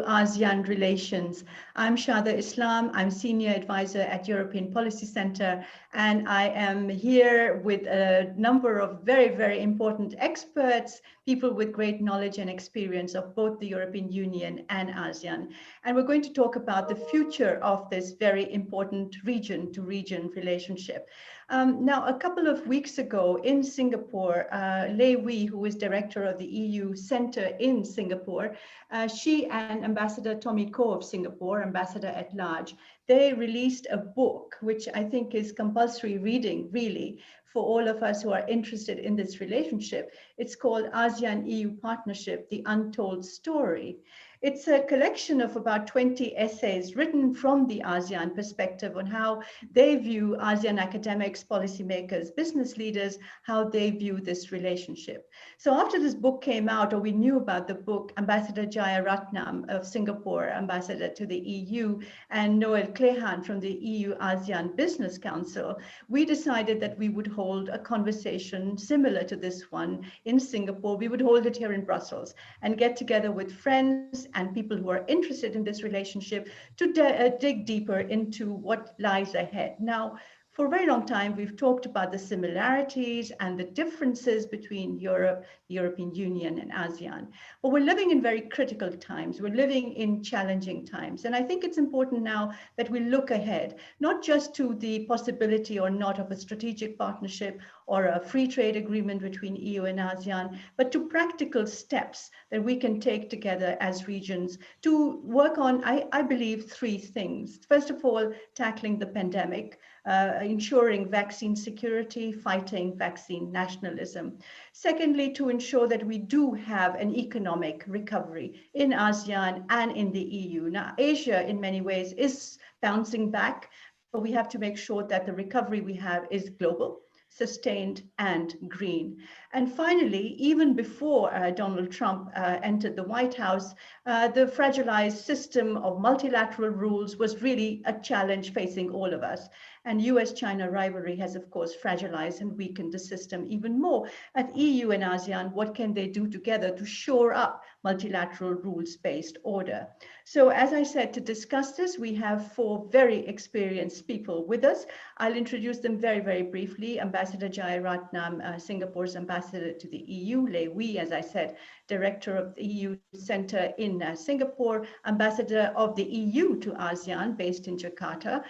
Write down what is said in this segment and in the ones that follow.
ASEAN relations. I'm Shada Islam. I'm Senior Advisor at European Policy Center, and I am here with a number of very, very important experts, people with great knowledge and experience of both the European Union and ASEAN. And we're going to talk about the future of this very important region-to-region relationship. Now, a couple of weeks ago in Singapore, Hwee, who is director of the EU Center in Singapore, she and Ambassador Tommy Koh of Singapore, Ambassador at Large, they released a book, which I think is compulsory reading, really, for all of us who are interested in this relationship. It's called ASEAN-EU Partnership, The Untold Story. It's a collection of about 20 essays written from the ASEAN perspective on how they view ASEAN academics, policymakers, business leaders, how they view this relationship. So after this book came out, or we knew about the book, Ambassador Jaya Ratnam of Singapore, ambassador to the EU, and Noel Clehane from the EU-ASEAN Business Council, we decided that we would hold a conversation similar to this one in Singapore. We would hold it here in Brussels and get together with friends and people who are interested in this relationship to dig deeper into what lies ahead. Now, for a very long time, we've talked about the similarities and the differences between Europe, the European Union, and ASEAN. But we're living in very critical times. We're living in challenging times. And I think it's important now that we look ahead, not just to the possibility or not of a strategic partnership or a free trade agreement between EU and ASEAN, but to practical steps that we can take together as regions to work on, I believe, three things. First of all, tackling the pandemic. Ensuring vaccine security, fighting vaccine nationalism. Secondly, to ensure that we do have an economic recovery in ASEAN and in the EU. Now, Asia, in many ways, is bouncing back, but we have to make sure that the recovery we have is global, sustained, and green. And finally, even before Donald Trump entered the White House, the fragilized system of multilateral rules was really a challenge facing all of us. And US-China rivalry has, of course, fragilized and weakened the system even more. At EU and ASEAN, what can they do together to shore up multilateral rules-based order? So as I said, to discuss this, we have four very experienced people with us. I'll introduce them very, very briefly. Ambassador Jaya Ratnam, Singapore's ambassador to the EU. Hwee, as I said, director of the EU Center in Singapore, ambassador of the EU to ASEAN, based in Jakarta,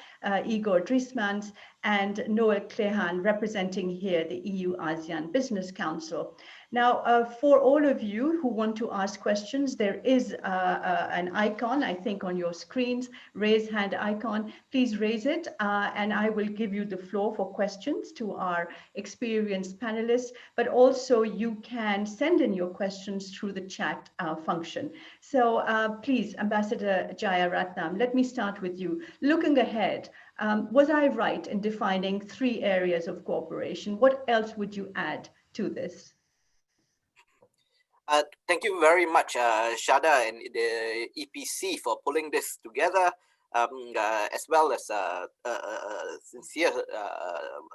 Igor Driesmans, and Noel Clehane, representing here the EU-ASEAN Business Council. Now, for all of you who want to ask questions, there is an icon, I think, on your screens, raise hand icon. Please raise it, and I will give you the floor for questions to our experienced panelists, but also you can send in your questions through the chat function. So please, Ambassador Jaya Ratnam, let me start with you. Looking ahead, was I right in defining three areas of cooperation? What else would you add to this? Thank you very much, Shada and the EPC, for pulling this together, as well as sincere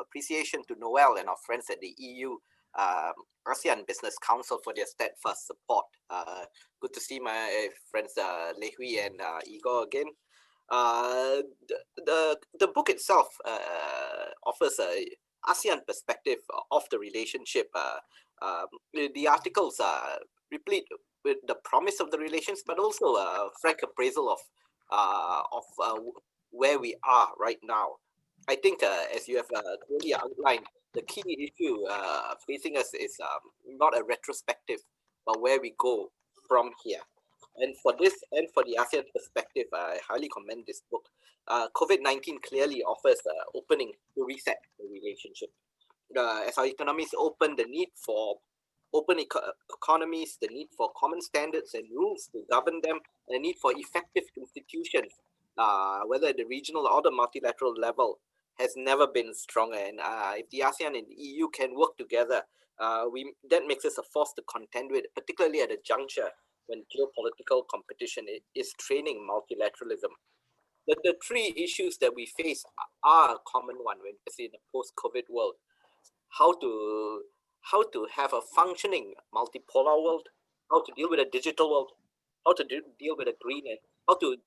appreciation to Noel and our friends at the EU ASEAN Business Council for their steadfast support. Good to see my friends Hwee and Igor again. The book itself offers a ASEAN perspective of the relationship. The articles are replete with the promise of the relations, but also a frank appraisal of where we are right now. I think, as you have clearly outlined, the key issue facing us is not a retrospective, but where we go from here. And for this and for the ASEAN perspective, I highly commend this book. COVID-19 clearly offers an opening to reset the relationship. As our economies open, the need for open economies, the need for common standards and rules to govern them, and the need for effective institutions, whether at the regional or the multilateral level, has never been stronger. And if the ASEAN and the EU can work together, that makes us a force to contend with, particularly at a juncture when geopolitical competition is training multilateralism. The three issues that we face are a common one when we're in a post-COVID world. How to have a functioning multipolar world, how to deal with a digital world, how to deal with a green and how to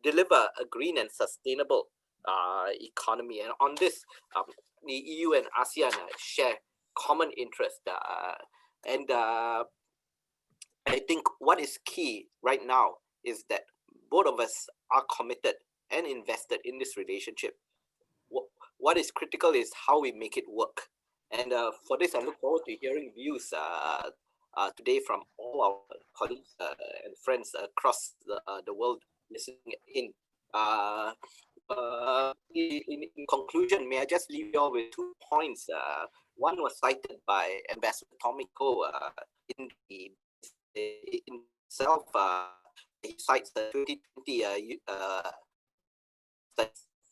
deliver a green and sustainable economy. And on this, the EU and ASEAN share common interest. And I think what is key right now is that both of us are committed and invested in this relationship. What is critical is how we make it work. And for this, I look forward to hearing views today from all our colleagues and friends across the world listening in. In conclusion, may I just leave you all with 2 points? One was cited by Ambassador Tommy Ko in itself. He cites the 2020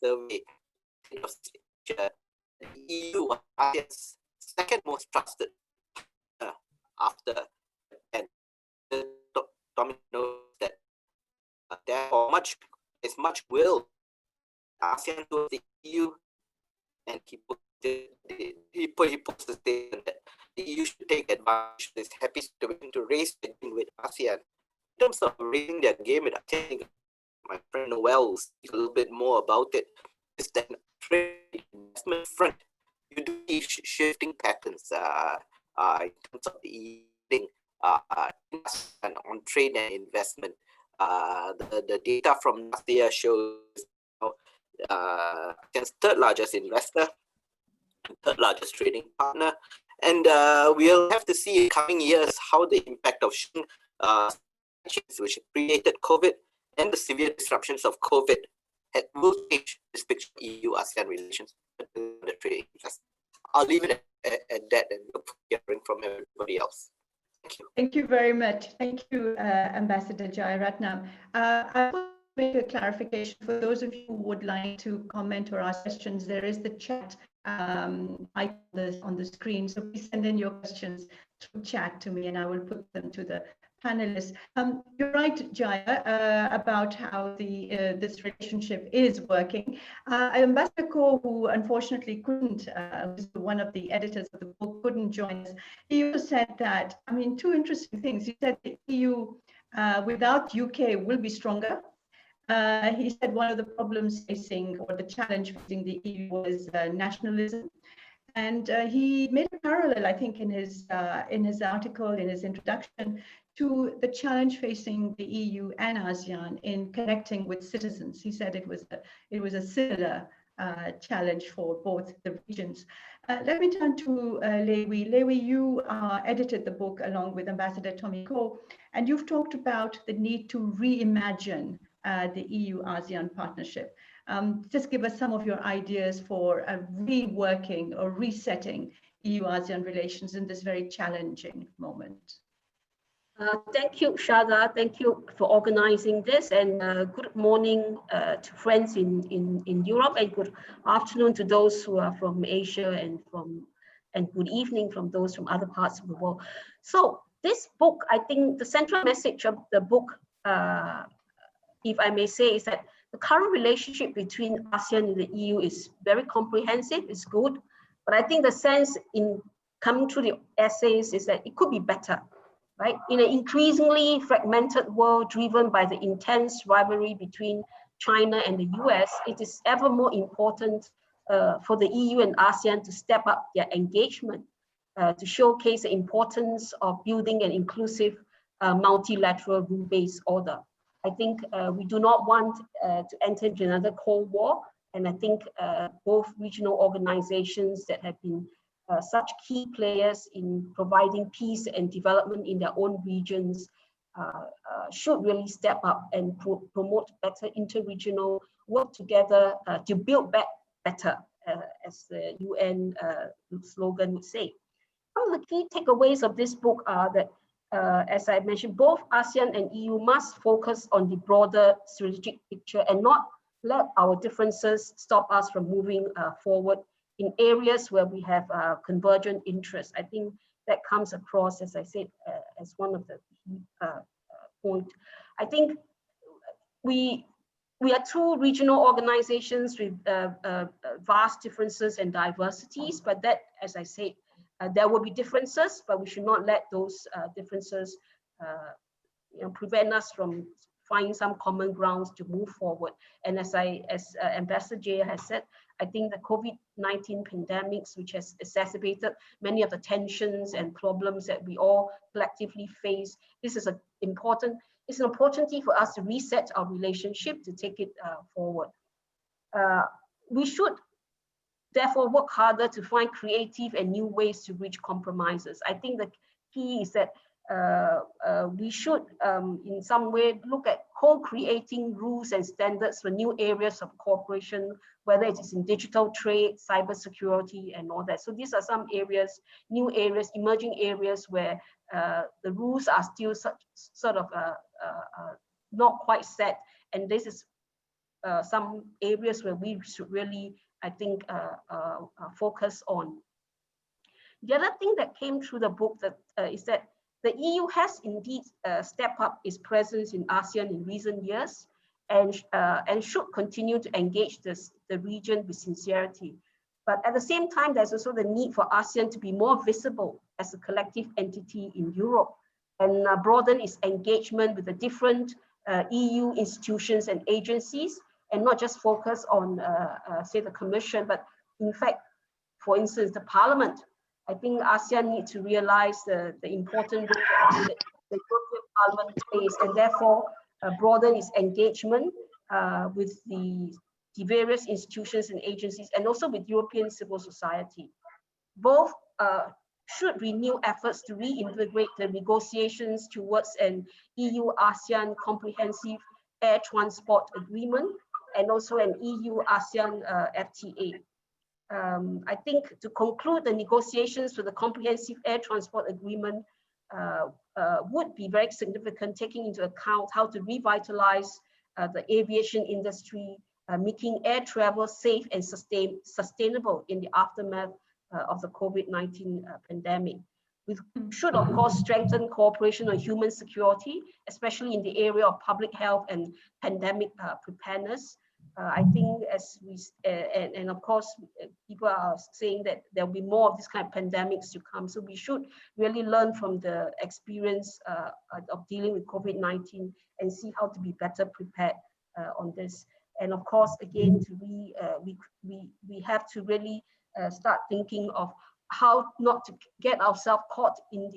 survey of the EU ASEAN's second most trusted after Japan. Tommy knows that therefore there's much will ASEAN to the EU, and he puts the statement that the EU should take advantage of this happy situation to raise the game with ASEAN. In terms of raising their game with ASEAN, my friend Noel will speak a little bit more about it. Is that trade investment front, you do see shifting patterns in terms of the EU on trade and investment. The data from last year shows ASEAN's third largest investor, third largest trading partner, and we'll have to see in coming years how the impact of sanctions, which predated COVID, and the severe disruptions of COVID will change this picture of EU-ASEAN relations. The trade. I'll leave it at that and look forward to hearing from everybody else. Thank you. Thank you very much. Thank you, Ambassador Jaya Ratnam. I will make a clarification for those of you who would like to comment or ask questions. There is the chat icon on the screen, so please send in your questions through chat to me, and I will put them to the panelists. You're right, Jaya, about how this relationship is working. Ambassador Ko, who unfortunately couldn't, was one of the editors of the book, couldn't join us. He also said that, I mean, 2 interesting things. He said the EU without UK will be stronger. He said one of the problems facing, or the challenge facing the EU was nationalism. And he made a parallel, I think, in his article, in his introduction, to the challenge facing the EU and ASEAN in connecting with citizens. He said it was a similar challenge for both the regions. Let me turn to Hwee. Hwee, you edited the book along with Ambassador Tommy Ko, and you've talked about the need to reimagine the EU-ASEAN partnership. Just give us some of your ideas for reworking or resetting EU-ASEAN relations in this very challenging moment. Thank you, Shada. Thank you for organizing this, and good morning to friends in Europe, and good afternoon to those who are from Asia, and good evening from those from other parts of the world. So this book, I think the central message of the book, if I may say, is that the current relationship between ASEAN and the EU is very comprehensive, it's good, but I think the sense in coming through the essays is that it could be better. Right? In an increasingly fragmented world driven by the intense rivalry between China and the US, it is ever more important for the EU and ASEAN to step up their engagement to showcase the importance of building an inclusive multilateral rule-based order. I think we do not want to enter into another Cold War, and I think both regional organizations that have been such key players in providing peace and development in their own regions should really step up and promote better interregional work together to build back better, as the UN slogan would say. Some of the key takeaways of this book are that, as I mentioned, both ASEAN and EU must focus on the broader strategic picture and not let our differences stop us from moving forward in areas where we have convergent interests. I think that comes across, as I said, as one of the key points. I think we are 2 regional organizations with vast differences and diversities, but that, as I said, there will be differences, but we should not let those differences prevent us from finding some common grounds to move forward. And as Ambassador Jaya has said, I think the COVID-19 pandemics, which has exacerbated many of the tensions and problems that we all collectively face, this is it's an opportunity for us to reset our relationship, to take it forward. We should therefore work harder to find creative and new ways to reach compromises. I think the key is that we should in some way look at co-creating rules and standards for new areas of cooperation, whether it is in digital trade, cybersecurity, and all that. So these are some areas, new areas, emerging areas where the rules are still sort of not quite set. And this is some areas where we should really, I think, focus on. The other thing that came through the book is that the EU has indeed stepped up its presence in ASEAN in recent years and should continue to engage the region with sincerity. But at the same time, there's also the need for ASEAN to be more visible as a collective entity in Europe and broaden its engagement with the different EU institutions and agencies, and not just focus on, say, the Commission, but in fact, for instance, the Parliament. I think ASEAN needs to realize the important role that the European Parliament plays, and therefore broaden its engagement with the various institutions and agencies, and also with European civil society. Both should renew efforts to reintegrate the negotiations towards an EU-ASEAN comprehensive air transport agreement, and also an EU-ASEAN FTA. I think to conclude the negotiations for the comprehensive air transport agreement would be very significant, taking into account how to revitalize the aviation industry, making air travel safe and sustainable in the aftermath of the COVID-19 pandemic. We should, of course, strengthen cooperation on human security, especially in the area of public health and pandemic preparedness. I think as we, and of course, people are saying that there'll be more of this kind of pandemics to come. So we should really learn from the experience of dealing with COVID-19 and see how to be better prepared on this. And of course, again, we have to really start thinking of how not to get ourselves caught in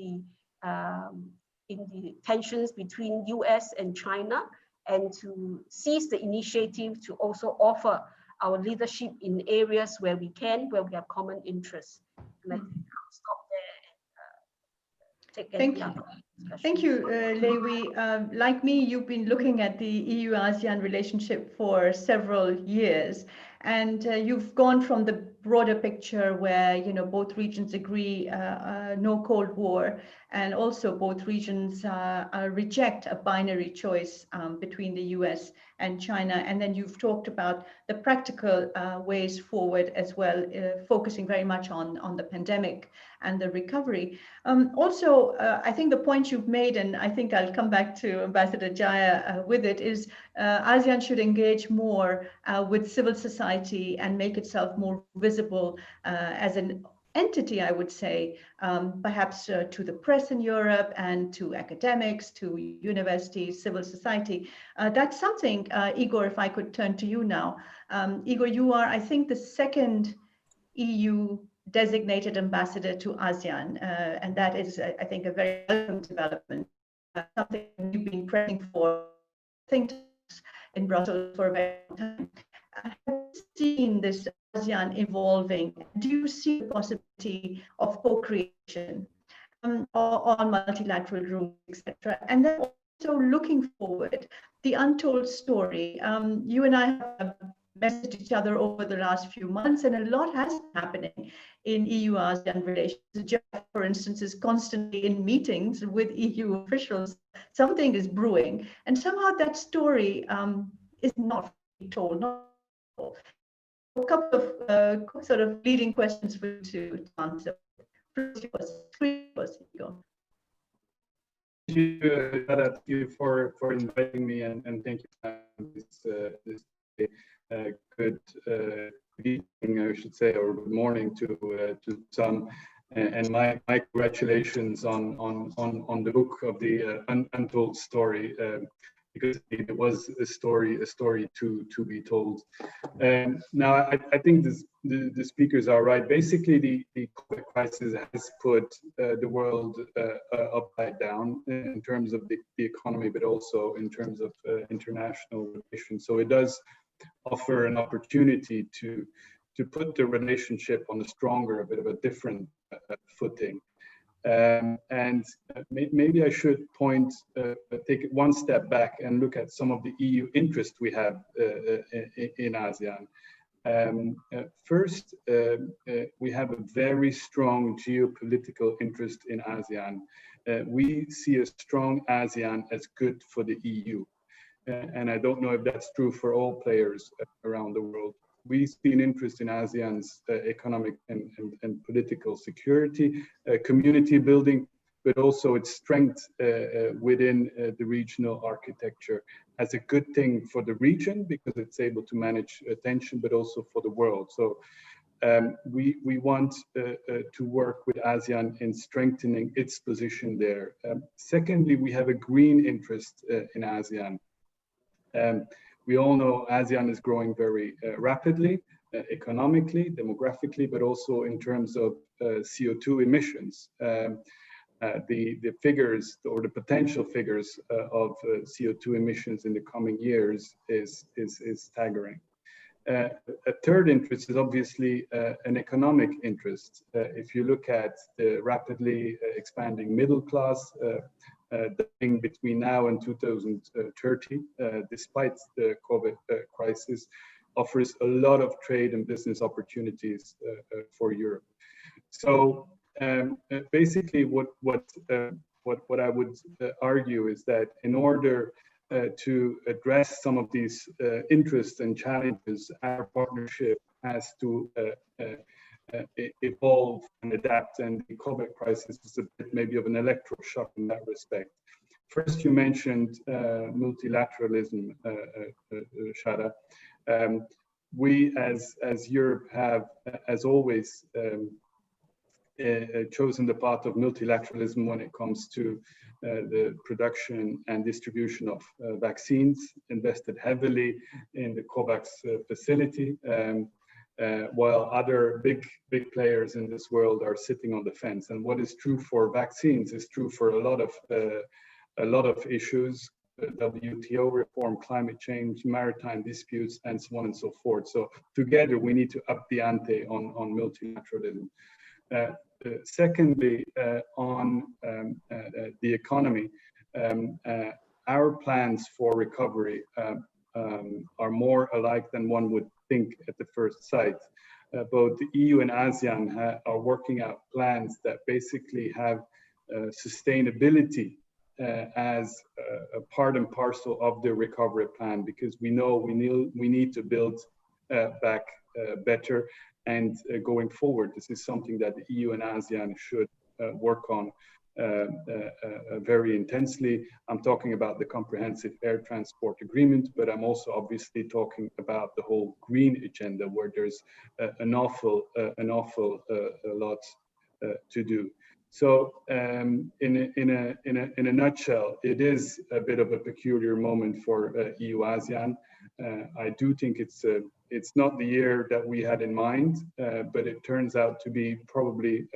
the tensions between US and China, and to seize the initiative to also offer our leadership in areas where we have common interests. And I think I'll stop there and take any other discussion. Thank you, Hwee. Like me, you've been looking at the EU-ASEAN relationship for several years, and you've gone from the broader picture where both regions agree no Cold War, and also both regions reject a binary choice between the US and China. And then you've talked about the practical ways forward as well, focusing very much on the pandemic and the recovery. Also, I think the point you've made, and I think I'll come back to Ambassador Jaya with it, is ASEAN should engage more with civil society and make itself more visible as an entity, I would say, perhaps to the press in Europe and to academics, to universities, civil society. That's something, Igor, if I could turn to you now. Igor, you are, I think, the second EU designated ambassador to ASEAN, and that is, I think, a very welcome development, something you've been pressing for, I think, in Brussels for a very long time. Have you seen this ASEAN evolving? Do you see the possibility of co-creation on multilateral rules, etc.? And then also looking forward, the untold story. You and I have messaged each other over the last few months, and a lot has been happening in EU-ASEAN relations. Jeff, for instance, is constantly in meetings with EU officials. Something is brewing, and somehow that story is not told. A couple of sort of leading questions for you to answer. First, Igor. Thank you, Shada, for inviting me, and thank you for this good evening, I should say, or good morning to some. and my congratulations on the book of the untold story, because it was a story to be told. Now, I think the speakers are right. Basically, the COVID crisis has put the world upside down in terms of the economy, but also in terms of international relations. So it does offer an opportunity to put the relationship on a stronger, a bit of a different footing. And maybe I should take it one step back and look at some of the EU interest we have in ASEAN. First, we have a very strong geopolitical interest in ASEAN. We see a strong ASEAN as good for the EU. And I don't know if that's true for all players around the world. We see an interest in ASEAN's economic and political security, community building, but also its strength within the regional architecture as a good thing for the region, because it's able to manage tension, but also for the world. So we want to work with ASEAN in strengthening its position there. Secondly, we have a green interest in ASEAN. We all know ASEAN is growing very rapidly, economically, demographically, but also in terms of CO2 emissions. The figures, or the potential figures of CO2 emissions in the coming years is staggering. A third interest is obviously an economic interest. If you look at the rapidly expanding middle class, the thing between now and 2030, despite the COVID crisis, offers a lot of trade and business opportunities for Europe. So basically, what I would argue is that in order to address some of these interests and challenges, our partnership has to evolve and adapt, and the COVID crisis is a bit maybe of an electroshock in that respect. First, you mentioned multilateralism, Shada. We, as Europe, have, as always, chosen the path of multilateralism when it comes to the production and distribution of vaccines, invested heavily in the COVAX facility. While other big players in this world are sitting on the fence. And what is true for vaccines is true for a lot of issues: WTO reform, climate change, maritime disputes, and so on and so forth. So together we need to up the ante on multilateralism. Secondly, on the economy, our plans for recovery are more alike than one would think at the first sight. Both the EU and ASEAN are working out plans that basically have sustainability as a part and parcel of the recovery plan, because we know we need to build back better. And going forward, this is something that the EU and ASEAN should work on very intensely. I'm talking about the Comprehensive Air Transport Agreement, but I'm also obviously talking about the whole green agenda, where there's an awful lot to do. So in a nutshell, it is a bit of a peculiar moment for EU-ASEAN. I do think it's not the year that we had in mind, but it turns out to be probably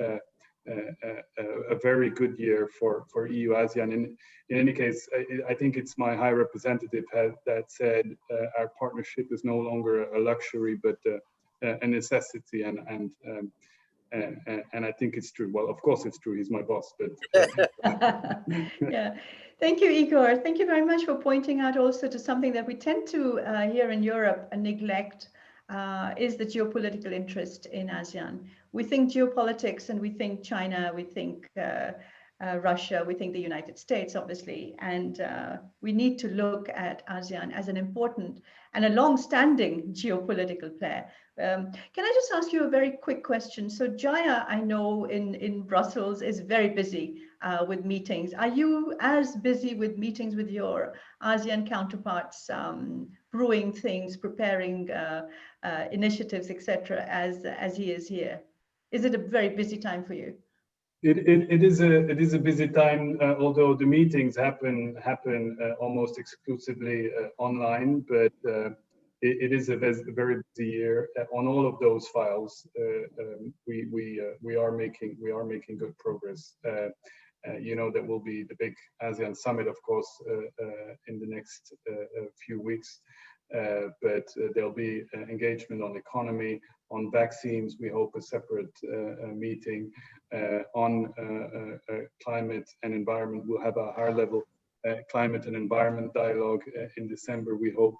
a very good year for EU-ASEAN. In any case, I think it's my High Representative that said our partnership is no longer a luxury, but a necessity, and I think it's true. Well, of course it's true. He's my boss. But yeah, thank you, Igor. Thank you very much for pointing out also to something that we tend to here in Europe neglect. Is the geopolitical interest in ASEAN. We think geopolitics and we think China, we think Russia, we think the United States, obviously, and we need to look at ASEAN as an important and a long-standing geopolitical player. Can I just ask you a very quick question? So Jaya, I know in Brussels is very busy with meetings. Are you as busy with meetings with your ASEAN counterparts, brewing things, preparing initiatives, etc., as he is here? Is it a very busy time for you? It is a busy time, although the meetings happen almost exclusively online, but it is a very busy year on all of those files. We are making good progress. You know, there will be the big ASEAN summit, of course, in the next few weeks. But there'll be engagement on economy, on vaccines. We hope a separate meeting on climate and environment. We'll have a higher level climate and environment dialogue in December, we hope,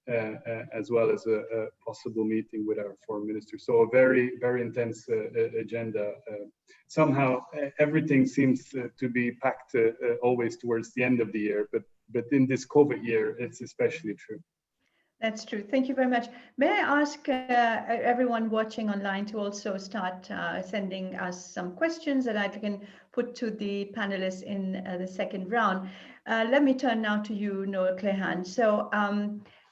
as well as a possible meeting with our foreign minister. So a very, very intense agenda. Somehow everything seems to be packed always towards the end of the year, but in this COVID year, it's especially true. That's true. Thank you very much. May I ask everyone watching online to also start sending us some questions that I can put to the panelists in the second round. Let me turn now to you, Noel Clehane. So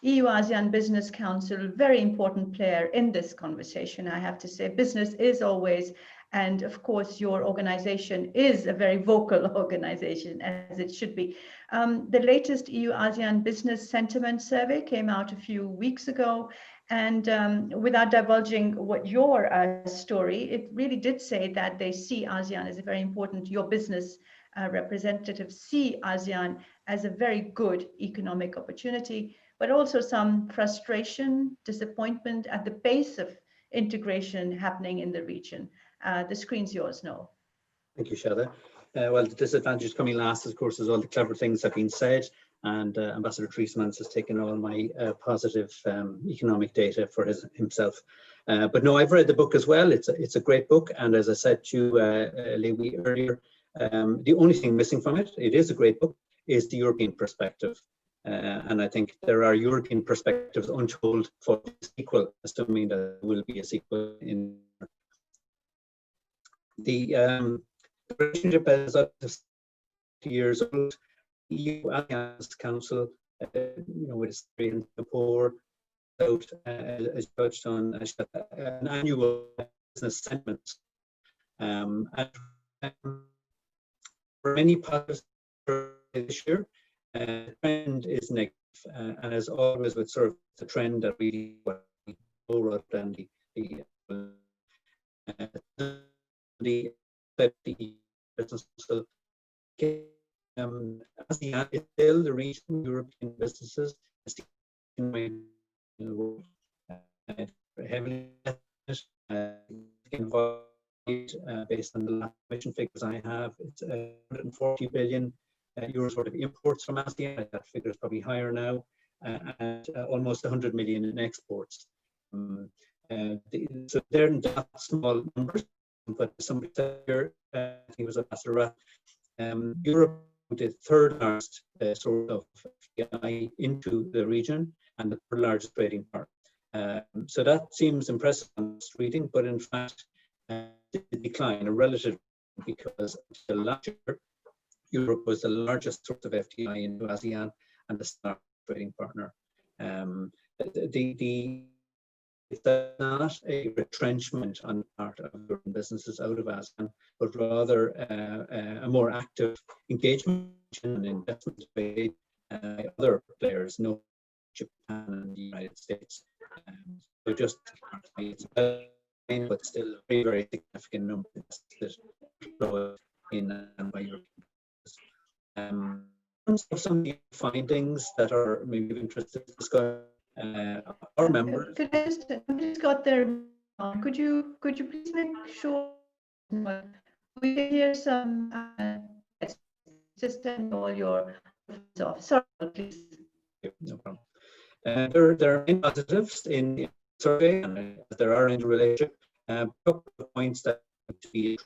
EU-ASEAN Business Council, very important player in this conversation, I have to say. Business is always, and of course your organization is a very vocal organization, as it should be. The latest EU-ASEAN Business Sentiment Survey came out a few weeks ago, and without divulging what your story, it really did say that they see ASEAN as a very important, your business representatives see ASEAN as a very good economic opportunity, but also some frustration, disappointment at the pace of integration happening in the region. The screen's yours, Noel. Thank you, Shada. Well, the disadvantage coming last, of course, is all the clever things have been said, and Ambassador Driesmans has taken all my positive economic data for himself. But no, I've read the book as well. It's a great book, and as I said to Hwee earlier, the only thing missing from it, it is a great book, is the European perspective. And I think there are European perspectives untold for the sequel, assuming that there will be a sequel in the relationship is up to 60 years old. EU-ASEAN Council, with history in Singapore, as touched on, an annual business sentiment. And for many positives this year, the trend is negative, and as always with sort of the trend that really rather than the business. So, ASEAN is still the region European businesses heavily involved. Based on the last mission figures I have, it's 140 billion euros worth of imports from ASEAN. That figure is probably higher now, and almost 100 million in exports. So they're not small numbers, but somebody said here, I think it was Ambassador Ratnam, Europe, the third largest source of FDI into the region and the third largest trading partner. So that seems impressive on reading, but in fact, the decline, a relative, because until last year, Europe was the largest source of FDI into ASEAN and the largest trading partner. It's not a retrenchment on the part of European businesses out of ASEAN, but rather a more active engagement and investment by other players, no Japan and the United States. So just it's but still a very, very significant number that in by European businesses. Some of the findings that are maybe of interest to discuss. Our members. Could I just got there? Could you please make sure we can hear some? Just turn all your off. Sorry, please. No problem. There are many positives in the survey, and there are in the relationship. A couple of points that to be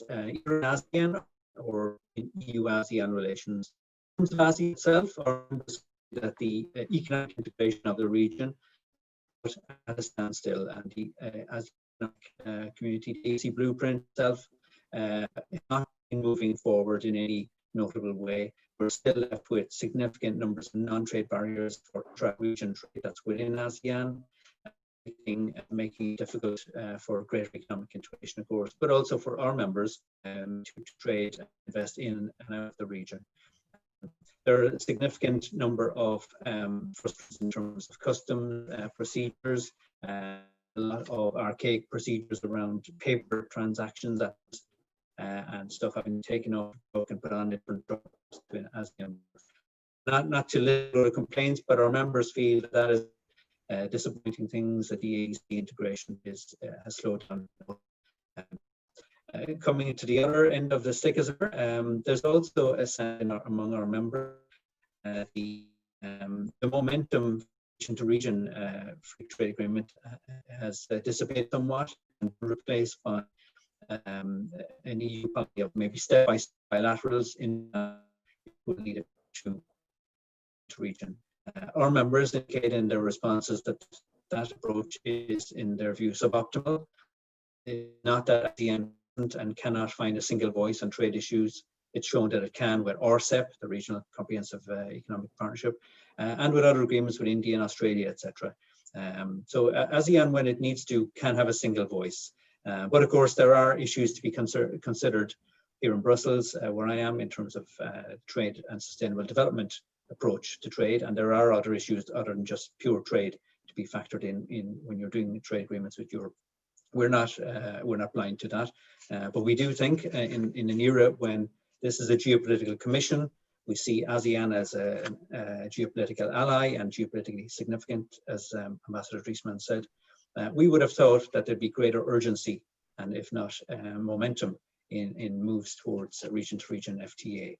either in ASEAN or in EU-ASEAN relations. In terms of ASEAN itself, our members that the economic integration of the region was at a standstill, and the ASEAN community, the AC blueprint itself, is not moving forward in any notable way. We're still left with significant numbers of non-trade barriers for region trade that's within ASEAN. making it difficult for greater economic integration, of course, but also for our members to trade and invest in and out of the region. There are a significant number of frustrations in terms of customs procedures, a lot of archaic procedures around paper transactions and stuff have been taken off and put on different drugs between ASEAN. Not to little complaints, but our members feel that is disappointing things that the AEC integration has slowed down. Coming to the other end of the stick, as it were, there's also a sense among our members the momentum to region free trade agreement has dissipated somewhat and replaced by an EU policy of maybe step-by-step bilaterals will lead it to region. Our members indicate in their responses that that approach is, in their view, suboptimal. Not that ASEAN and cannot find a single voice on trade issues. It's shown that it can with RCEP, the Regional Comprehensive Economic Partnership, and with other agreements with India and Australia, etc. So ASEAN, when it needs to, can have a single voice. But of course, there are issues to be considered here in Brussels, where I am, in terms of trade and sustainable development approach to trade, and there are other issues other than just pure trade to be factored in when you're doing trade agreements with Europe. We're not blind to that, but we do think in an era when this is a geopolitical commission, we see ASEAN as a geopolitical ally and geopolitically significant, as Ambassador Driesmans said. We would have thought that there'd be greater urgency and, if not momentum, in moves towards region-to-region FTA.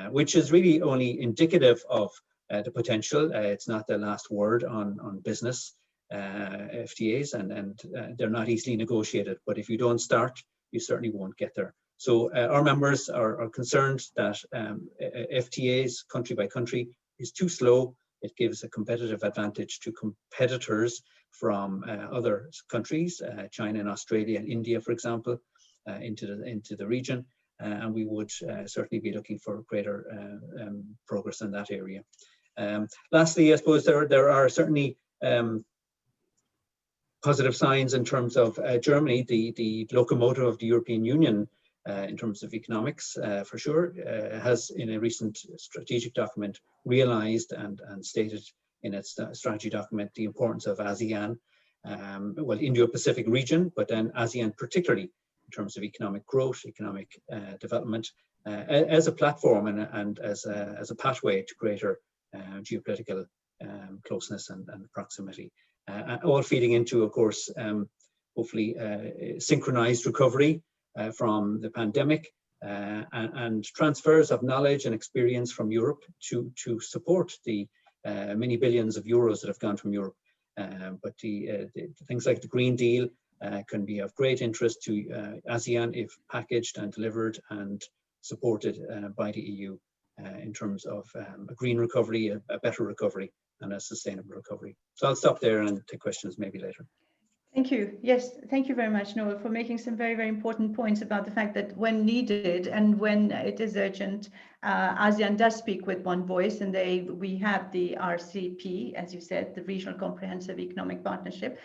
Which is really only indicative of the potential. It's not the last word on business FTAs, and they're not easily negotiated. But if you don't start, you certainly won't get there. So our members are concerned that FTAs, country by country, is too slow. It gives a competitive advantage to competitors from other countries, China and Australia and India, for example, into the region. And we would certainly be looking for greater progress in that area. Lastly, I suppose there are certainly positive signs in terms of Germany, the locomotive of the European Union in terms of economics, for sure, has in a recent strategic document realized and stated in its strategy document the importance of ASEAN, well, Indo-Pacific region, but then ASEAN particularly, in terms of economic growth, economic development, as a platform and as a pathway to greater geopolitical closeness and proximity. All feeding into, of course, hopefully synchronized recovery from the pandemic and transfers of knowledge and experience from Europe to support the many billions of euros that have gone from Europe. But the things like the Green Deal can be of great interest to ASEAN if packaged and delivered and supported by the EU in terms of a green recovery, a better recovery, and a sustainable recovery. So I'll stop there and take questions maybe later. Thank you. Yes, thank you very much, Noel, for making some very, very important points about the fact that when needed and when it is urgent, ASEAN does speak with one voice, and we have the RCP, as you said, the Regional Comprehensive Economic Partnership.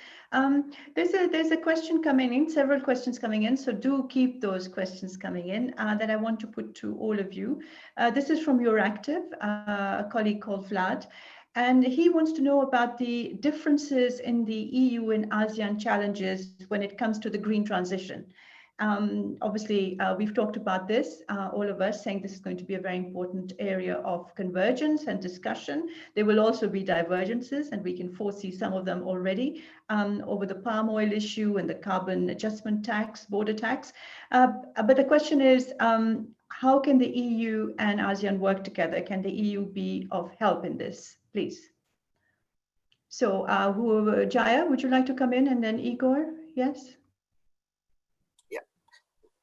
There's a question coming in, several questions coming in, so do keep those questions coming in that I want to put to all of you. This is from Euractiv, a colleague called Vlad. And he wants to know about the differences in the EU and ASEAN challenges when it comes to the green transition. Obviously, we've talked about this, all of us, saying this is going to be a very important area of convergence and discussion. There will also be divergences, and we can foresee some of them already over the palm oil issue and the carbon adjustment tax, border tax. But the question is, how can the EU and ASEAN work together? Can the EU be of help in this, please? So Jaya, would you like to come in, and then Igor? Yes.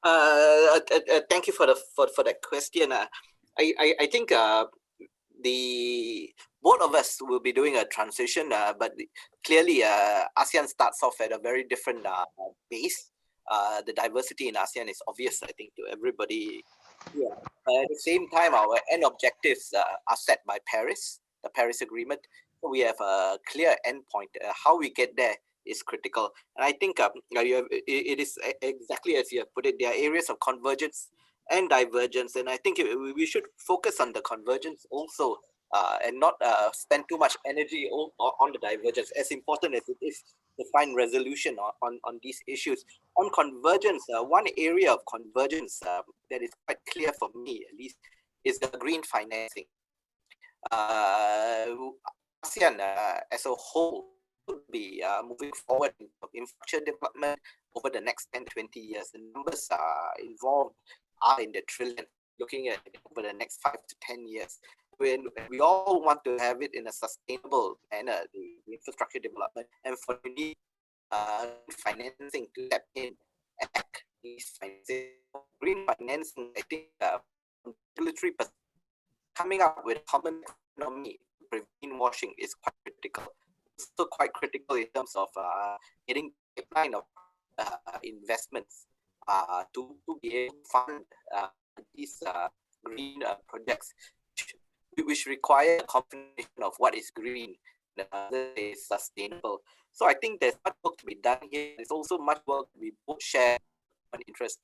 Thank you for that question. I think both of us will be doing a transition, but clearly ASEAN starts off at a very different base. The diversity in ASEAN is obvious, I think, to everybody. Yeah. At the same time, our end objectives are set by Paris, the Paris Agreement. So we have a clear endpoint. How we get there is critical. And I think it is exactly as you have put it. There are areas of convergence and divergence, and I think we should focus on the convergence also, and not spend too much energy on the divergence, as important as it is to find resolution on these issues. On convergence, one area of convergence that is quite clear for me, at least, is the green financing. ASEAN as a whole would be moving forward in infrastructure development over the next 10-20 years. The numbers involved are in the trillion, looking at over the next 5 to 10 years. When we all want to have it in a sustainable manner, the infrastructure development, and for the need financing to step in and act these financing. Green financing, I think, regulatory coming up with a common economy to prevent washing is quite critical. It's also quite critical in terms of getting a pipeline of investments to be able to fund these green projects, which require a combination of what is green and other is sustainable. So I think there's much work to be done here. There's also much work we both share an interest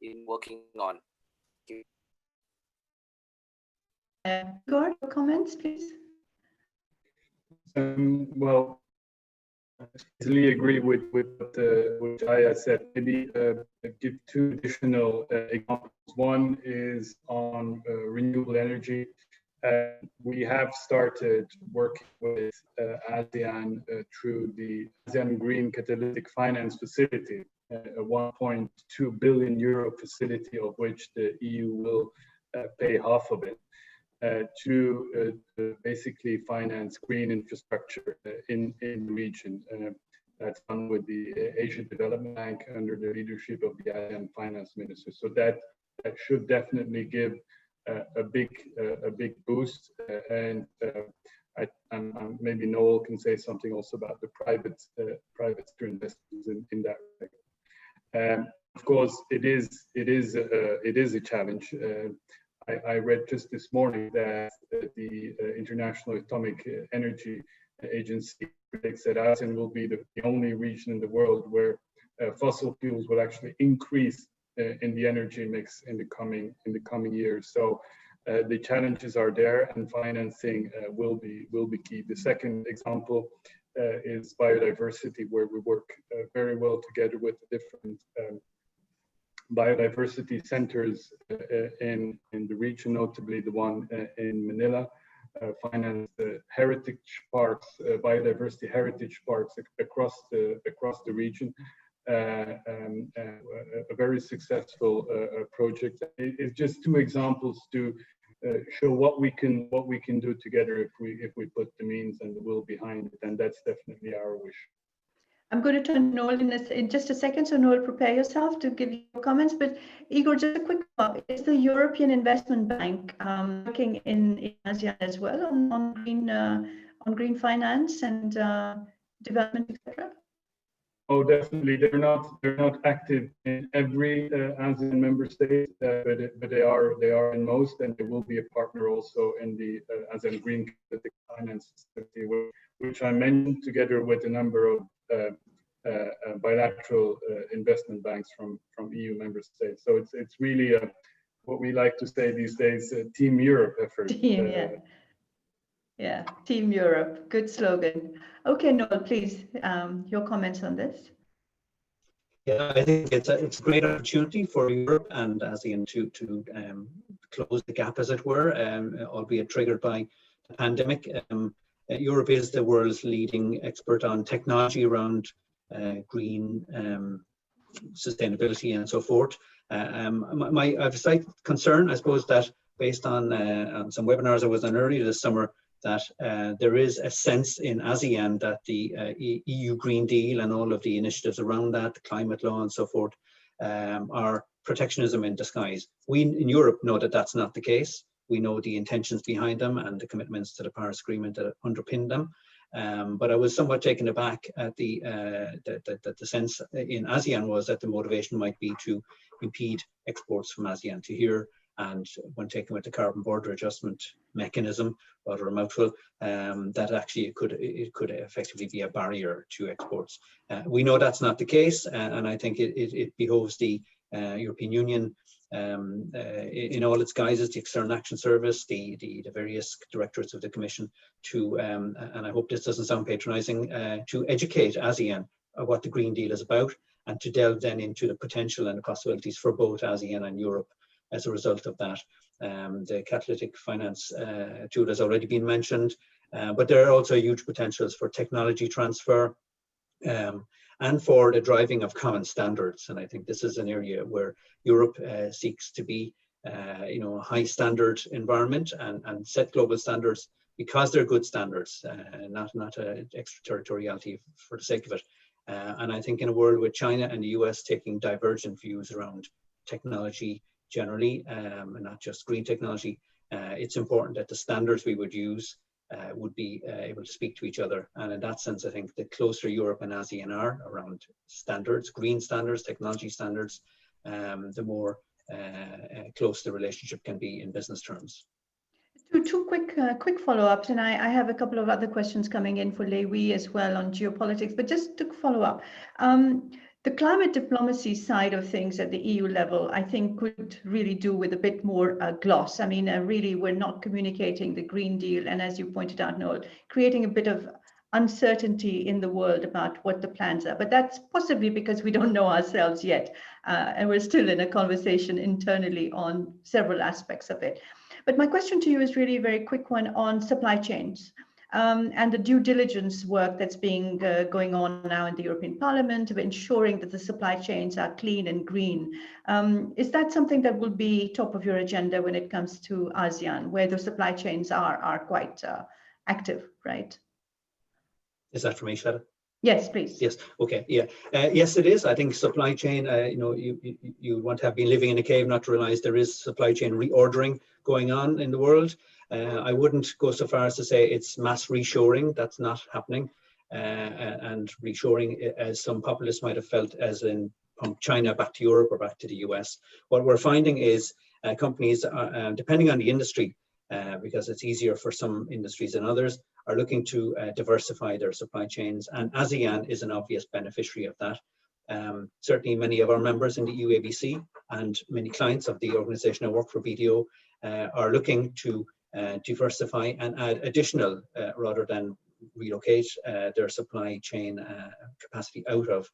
in working on. Igor, your comments, please. Well, I easily agree with what Jaya said. Maybe give two additional examples. One is on renewable energy. We have started working with ASEAN through the ASEAN Green Catalytic Finance Facility, a 1.2 billion euro facility, of which the EU will pay half of it, to basically finance green infrastructure in the region. That's done with the Asian Development Bank under the leadership of the ASEAN finance minister. So that should definitely give a big boost, and maybe Noel can say something also about the private sector investments in that regard. Of course, it is a challenge. I read just this morning that the International Atomic Energy Agency predicts that ASEAN will be the only region in the world where fossil fuels will actually increase in the energy mix in the coming years. So the challenges are there, and financing will be key. The second example is biodiversity, where we work very well together with the different biodiversity centers in the region, notably the one in Manila, finance heritage parks, biodiversity heritage parks across the region. A very successful project. It's just two examples to show what we can do together if we put the means and the will behind it, and that's definitely our wish. I'm going to turn to Noel in just a second, so Noel, prepare yourself to give your comments. But Igor, just a quick thought: is the European Investment Bank working in ASEAN as well on green finance and development, etc.? Oh, definitely. They're not active in every ASEAN member state, but they are in most, and they will be a partner also in the ASEAN Green Finance Facility, which I mentioned, together with a number of bilateral investment banks from EU member states. So it's really what we like to say these days, a Team Europe effort. Yeah, Team Europe, good slogan. Okay, Noel, please, your comments on this. Yeah, I think it's a great opportunity for Europe and ASEAN to close the gap, as it were, albeit triggered by the pandemic. Europe is the world's leading expert on technology around green sustainability and so forth. I have a slight concern, I suppose, that based on some webinars I was on earlier this summer, that there is a sense in ASEAN that the EU Green Deal and all of the initiatives around that, the climate law and so forth, are protectionism in disguise. We in Europe know that that's not the case. We know the intentions behind them and the commitments to the Paris Agreement that underpin them. But I was somewhat taken aback at the sense in ASEAN was that the motivation might be to impede exports from ASEAN. To hear and when taken with the carbon border adjustment mechanism, rather a mouthful, that actually it could effectively be a barrier to exports. We know that's not the case, and I think it behoves the European Union in all its guises, the External Action Service, the various directorates of the Commission, to, and I hope this doesn't sound patronizing, to educate ASEAN what the Green Deal is about, and to delve then into the potential and the possibilities for both ASEAN and Europe as a result of that. The catalytic finance tool has already been mentioned, but there are also huge potentials for technology transfer and for the driving of common standards. And I think this is an area where Europe seeks to be a high standard environment and set global standards because they're good standards, not extraterritoriality for the sake of it. And I think in a world with China and the US taking divergent views around technology generally, and not just green technology, it's important that the standards we would use would be able to speak to each other. And in that sense, I think the closer Europe and ASEAN are around standards, green standards, technology standards, the more close the relationship can be in business terms. Two quick follow-ups, and I have a couple of other questions coming in for Hwee as well on geopolitics, but just to follow up. The climate diplomacy side of things at the EU level, I think, could really do with a bit more gloss. I mean, really, we're not communicating the Green Deal, and as you pointed out, Noel, creating a bit of uncertainty in the world about what the plans are. But that's possibly because we don't know ourselves yet, and we're still in a conversation internally on several aspects of it. But my question to you is really a very quick one on supply chains. And the due diligence work that's being going on now in the European Parliament of ensuring that the supply chains are clean and green. Is that something that will be top of your agenda when it comes to ASEAN, where the supply chains are quite active, right? Is that for me, Shada? Yes, please. Yes. Okay. Yeah. Yes, it is. I think supply chain. You want to have been living in a cave not to realize there is supply chain reordering going on in the world. I wouldn't go so far as to say it's mass reshoring. That's not happening. And reshoring, as some populists might have felt, as in from China back to Europe or back to the US. What we're finding is companies, depending on the industry, because it's easier for some industries than others, are looking to diversify their supply chains, and ASEAN is an obvious beneficiary of that. Certainly many of our members in the EU-ABC and many clients of the organization I work for, BDO, are looking to diversify and add additional, rather than relocate their supply chain capacity out of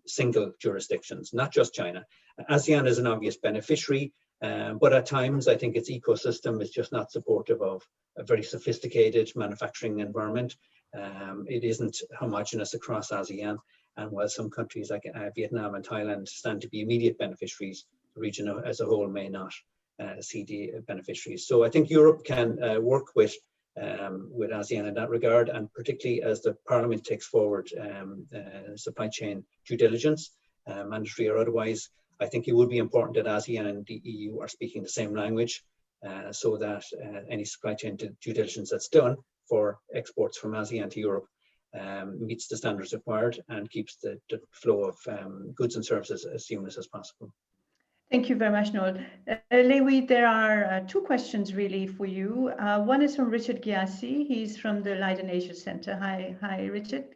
single jurisdictions, not just China. ASEAN is an obvious beneficiary, but at times I think its ecosystem is just not supportive of a very sophisticated manufacturing environment. It isn't homogenous across ASEAN, and while some countries like Vietnam and Thailand stand to be immediate beneficiaries, the region as a whole may not see the beneficiaries. So I think Europe can work with ASEAN in that regard, and particularly as the Parliament takes forward supply chain due diligence, mandatory or otherwise. I think it would be important that ASEAN and the EU are speaking the same language, so that any supply chain due diligence that's done for exports from ASEAN to Europe meets the standards required and keeps the flow of goods and services as seamless as possible. Thank you very much, Noel. Hwee, there are two questions really for you. One is from Richard Gyasi. He's from the Leiden Asia Center. Hi, Richard.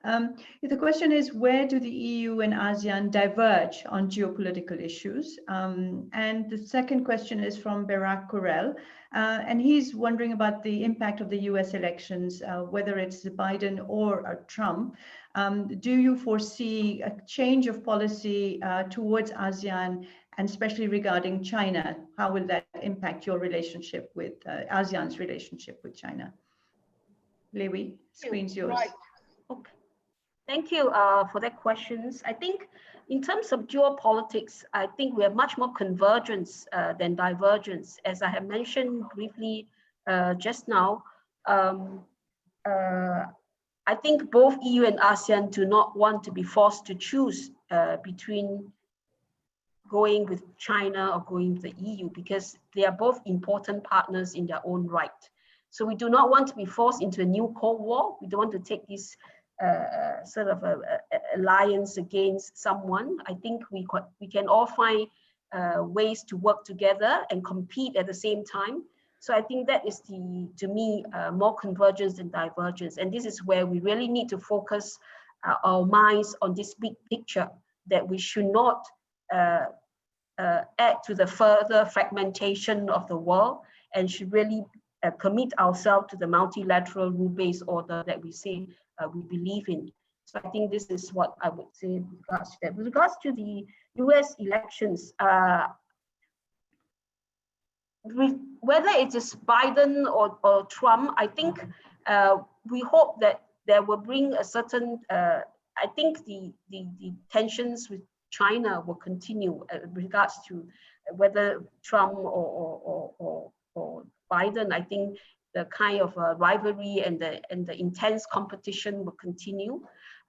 The question is, where do the EU and ASEAN diverge on geopolitical issues? And the second question is from Barak Kurel, and he's wondering about the impact of the US elections, whether it's Biden or Trump. Do you foresee a change of policy towards ASEAN, and especially regarding China? How will that impact your relationship with ASEAN's relationship with China? Hwee, screen's yours. Right. Okay. Thank you for that questions. I think in terms of geopolitics, I think we have much more convergence than divergence. As I have mentioned briefly just now, I think both EU and ASEAN do not want to be forced to choose between going with China or going with the EU, because they are both important partners in their own right. So we do not want to be forced into a new Cold War. We don't want to take this sort of a alliance against someone. I think we can all find ways to work together and compete at the same time. So I think that is to me, more convergence than divergence. And this is where we really need to focus our minds on this big picture, that we should not add to the further fragmentation of the world, and should really commit ourselves to the multilateral rule-based order that we say we believe in. So I think this is what I would say with regards to that. With regards to the US elections, whether it is Biden or Trump, I think we hope that there will bring a certain, I think the tensions with China will continue with regards to whether Trump or Biden. I think the kind of rivalry and the intense competition will continue.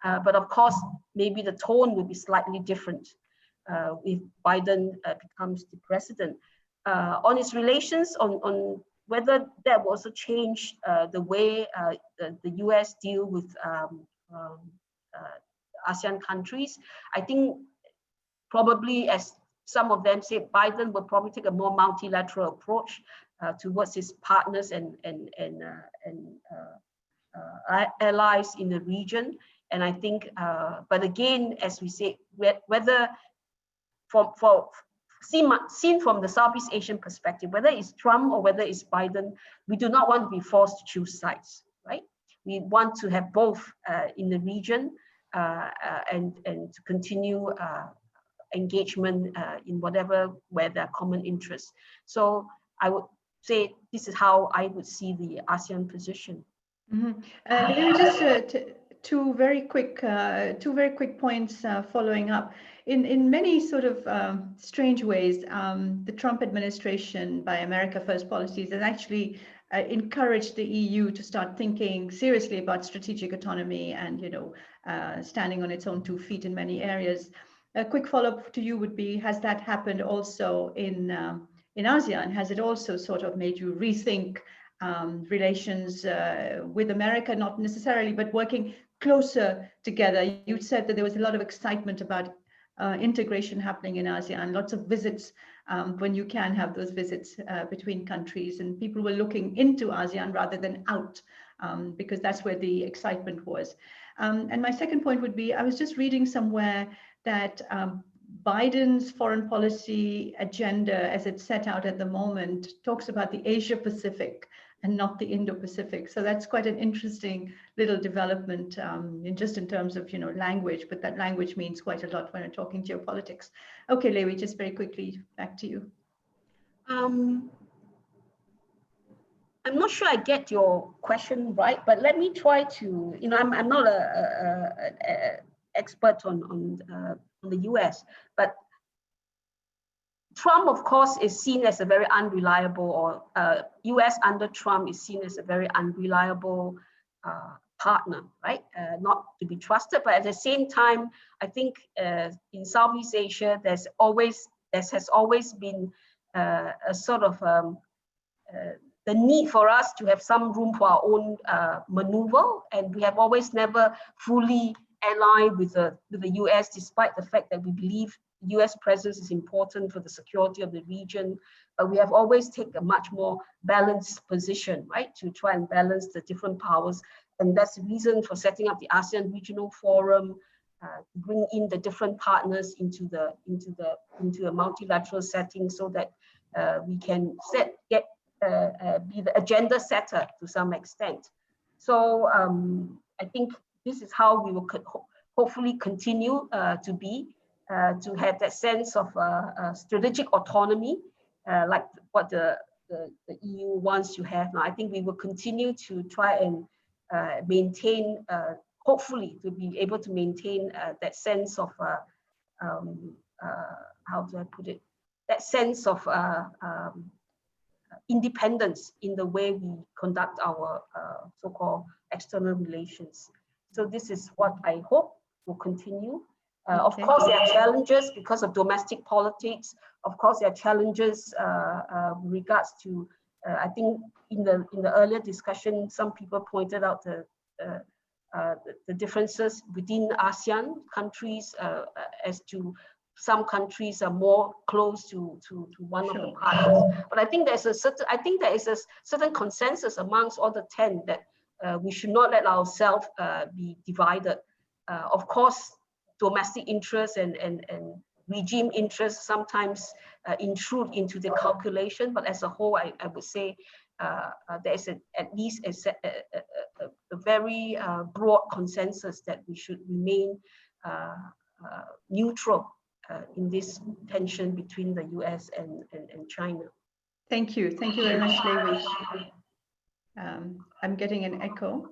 But of course, maybe the tone will be slightly different if Biden becomes the president. On its relations, on whether that will also change the way the US deal with ASEAN countries, I think probably, as some of them say, Biden will probably take a more multilateral approach towards his partners and allies in the region. And I think, but again, as we say, whether seen from the Southeast Asian perspective, whether it's Trump or whether it's Biden, we do not want to be forced to choose sides, right? We want to have both in the region and to continue engagement in whatever where there are common interests. So I would say this is how I would see the ASEAN position. Mm-hmm. Maybe just two very quick points following up. In many sort of strange ways, the Trump administration, by America First policies, has actually encouraged the EU to start thinking seriously about strategic autonomy and, standing on its own 2 feet in many areas. A quick follow-up to you would be: has that happened also in ASEAN? Has it also sort of made you rethink relations with America, not necessarily, but working closer together? You said that there was a lot of excitement about integration happening in ASEAN, lots of visits when you can have those visits between countries, and people were looking into ASEAN rather than out because that's where the excitement was. And my second point would be, I was just reading somewhere that Biden's foreign policy agenda, as it's set out at the moment, talks about the Asia Pacific and not the Indo-Pacific. So that's quite an interesting little development in terms of language, but that language means quite a lot when we're talking geopolitics. Okay, Hwee, just very quickly, back to you. I'm not sure I get your question right, but let me try to, I'm not a expert on the US, but Trump, of course, is seen as a very unreliable, or US under Trump is seen as a very unreliable partner, right? Not to be trusted, but at the same time, I think in Southeast Asia, there has always been a sort of the need for us to have some room for our own maneuver, and we have always never fully allied with the US, despite the fact that we believe US presence is important for the security of the region. But we have always taken a much more balanced position, right, to try and balance the different powers. And that's the reason for setting up the ASEAN Regional Forum, to bring in the different partners into a multilateral setting, so that we can be the agenda setter to some extent. So I think this is how we will hopefully continue to be, to have that sense of strategic autonomy, like what the EU wants to have now. I think we will continue to try and maintain, hopefully to be able to maintain that sense of, how do I put it, that sense of independence in the way we conduct our so-called external relations. So this is what I hope will continue. Of course, there are challenges because of domestic politics. Of course, there are challenges with regards to, I think in the earlier discussion, some people pointed out the differences within ASEAN countries as to some countries are more close to one of the partners. But I think there is a certain consensus amongst all the 10 that we should not let ourselves be divided. Of course, domestic interests and regime interests sometimes intrude into the calculation, but as a whole, I would say there is at least a very broad consensus that we should remain neutral in this tension between the US and China. Thank you. Thank you very much, Hwee. I'm getting an echo.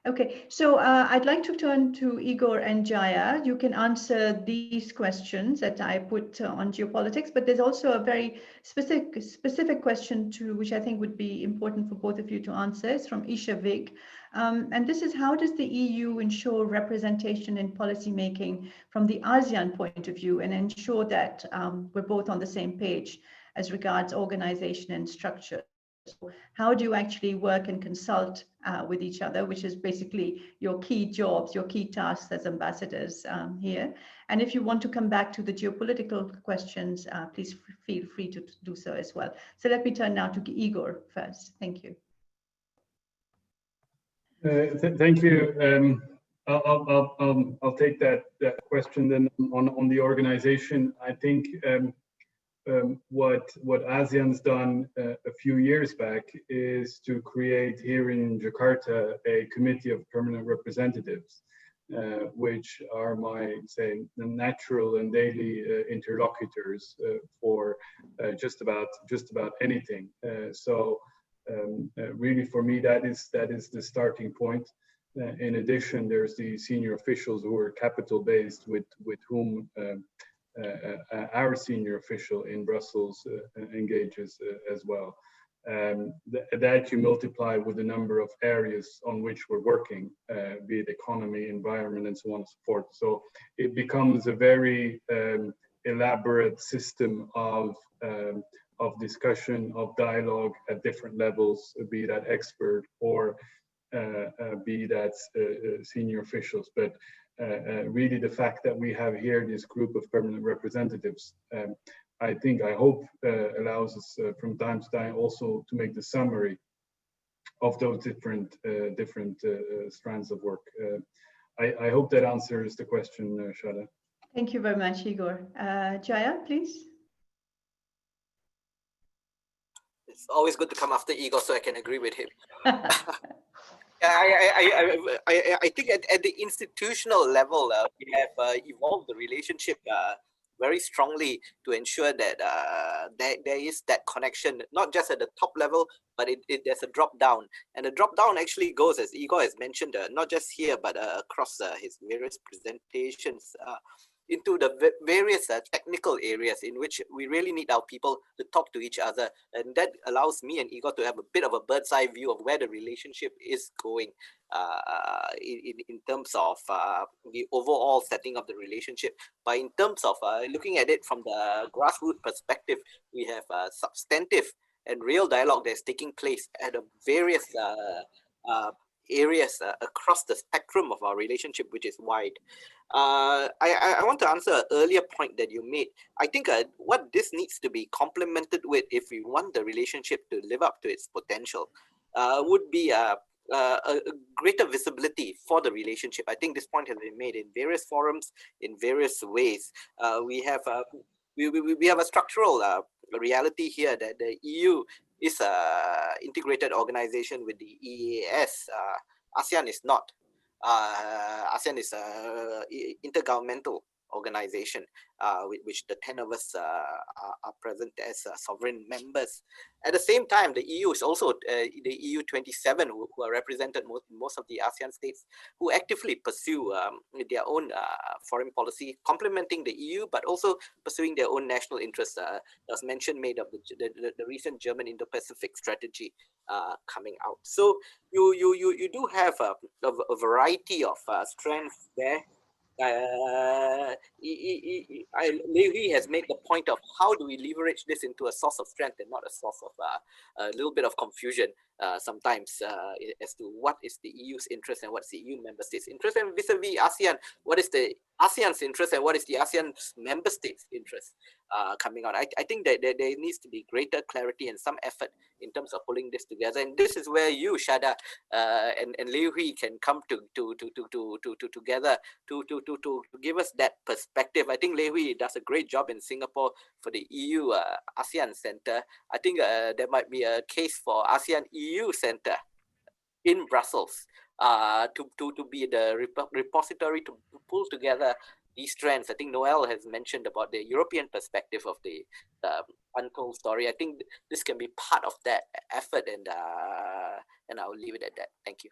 Okay, so I'd like to turn to Igor and Jaya. You can answer these questions that I put on geopolitics, but there's also a very specific question to which I think would be important for both of you to answer. It's from Isha Vig. And this is, how does the EU ensure representation in policy making from the ASEAN point of view and ensure that we're both on the same page as regards organization and structure? So how do you actually work and consult with each other, which is basically your key jobs, your key tasks as ambassadors here? And if you want to come back to the geopolitical questions, please feel free to do so as well. So let me turn now to Igor first. Thank you. Thank you. I'll take that question then on the organization. I think what ASEAN's done a few years back is to create here in Jakarta a committee of permanent representatives, which are my, say, natural and daily interlocutors for just about anything. So really, for me, that is the starting point. In addition, there's the senior officials who are capital-based, with whom our senior official in Brussels engages as well. That you multiply with the number of areas on which we're working, be it economy, environment, and so on and so forth. So it becomes a very elaborate system of discussion, of dialogue at different levels, be that expert or be that senior officials. But really, the fact that we have here this group of permanent representatives, I hope allows us from time to time also to make the summary of those different strands of work. I hope that answers the question, Shada. Thank you very much, Igor. Jaya, please. It's always good to come after Igor so I can agree with him. I think at the institutional level, we have evolved the relationship very strongly to ensure that there is that connection, not just at the top level, but there's a drop down. And the drop down actually goes, as Igor has mentioned, not just here, but across his various presentations, into the various technical areas in which we really need our people to talk to each other. And that allows me and Igor to have a bit of a bird's eye view of where the relationship is going in terms of the overall setting of the relationship. But in terms of looking at it from the grassroots perspective, we have substantive and real dialogue that's taking place at a various areas across the spectrum of our relationship, which is wide. I want to answer an earlier point that you made. I think what this needs to be complemented with, if we want the relationship to live up to its potential, would be a greater visibility for the relationship. I think this point has been made in various forums, in various ways. We have a structural reality here that the EU is an integrated organization with the EEAS. ASEAN is not. ASEAN is an intergovernmental organization, which the 10 of us are present as sovereign members. At the same time, the EU is also the EU 27 who are represented most of the ASEAN states, who actively pursue their own foreign policy, complementing the EU, but also pursuing their own national interests. There was mention made of the recent German Indo-Pacific strategy coming out. So you do have a variety of strengths there. Hwee has made the point of how do we leverage this into a source of strength and not a source of a little bit of confusion. sometimes as to what is the EU's interest and what's the EU member states' interest, and vis-a-vis ASEAN, what is the ASEAN's interest and what is the ASEAN's member states' interest coming out. I think that there needs to be greater clarity and some effort in terms of pulling this together, and this is where you, Shada, and Hwee can come together to give us that perspective. I think Hwee does a great job in Singapore for the EU ASEAN Center. I think there might be a case for ASEAN EU Center in Brussels to be the repository to pull together these trends. I think Noel has mentioned about the European perspective of the untold story. I think this can be part of that effort, and I'll leave it at that. Thank you.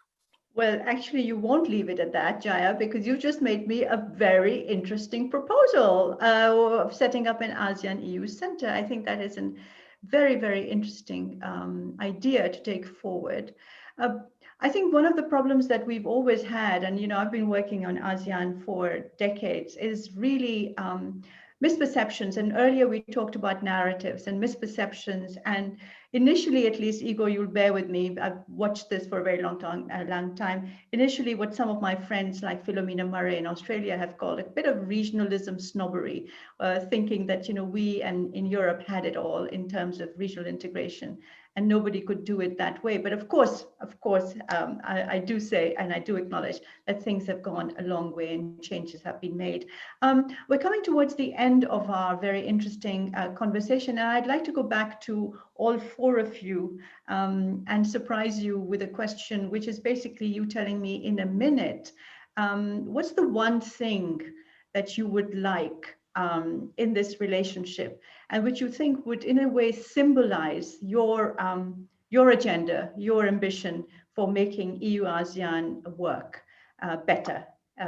Well, actually, you won't leave it at that, Jaya, because you just made me a very interesting proposal of setting up an ASEAN EU Center. I think that is a very, very interesting idea to take forward. I think one of the problems that we've always had, and I've been working on ASEAN for decades, is really misperceptions. And earlier we talked about narratives and misperceptions. And initially, at least, Igor, you'll bear with me, I've watched this for a very long time. Initially, what some of my friends like Philomena Murray in Australia have called a bit of regionalism snobbery, thinking that we and in Europe had it all in terms of regional integration, and nobody could do it that way. But of course, I do say, and I do acknowledge that things have gone a long way and changes have been made. We're coming towards the end of our very interesting conversation, and I'd like to go back to all four of you and surprise you with a question, which is basically you telling me in a minute, what's the one thing that you would like in this relationship, and which you think would in a way symbolize your agenda, your ambition for making EU-ASEAN work better,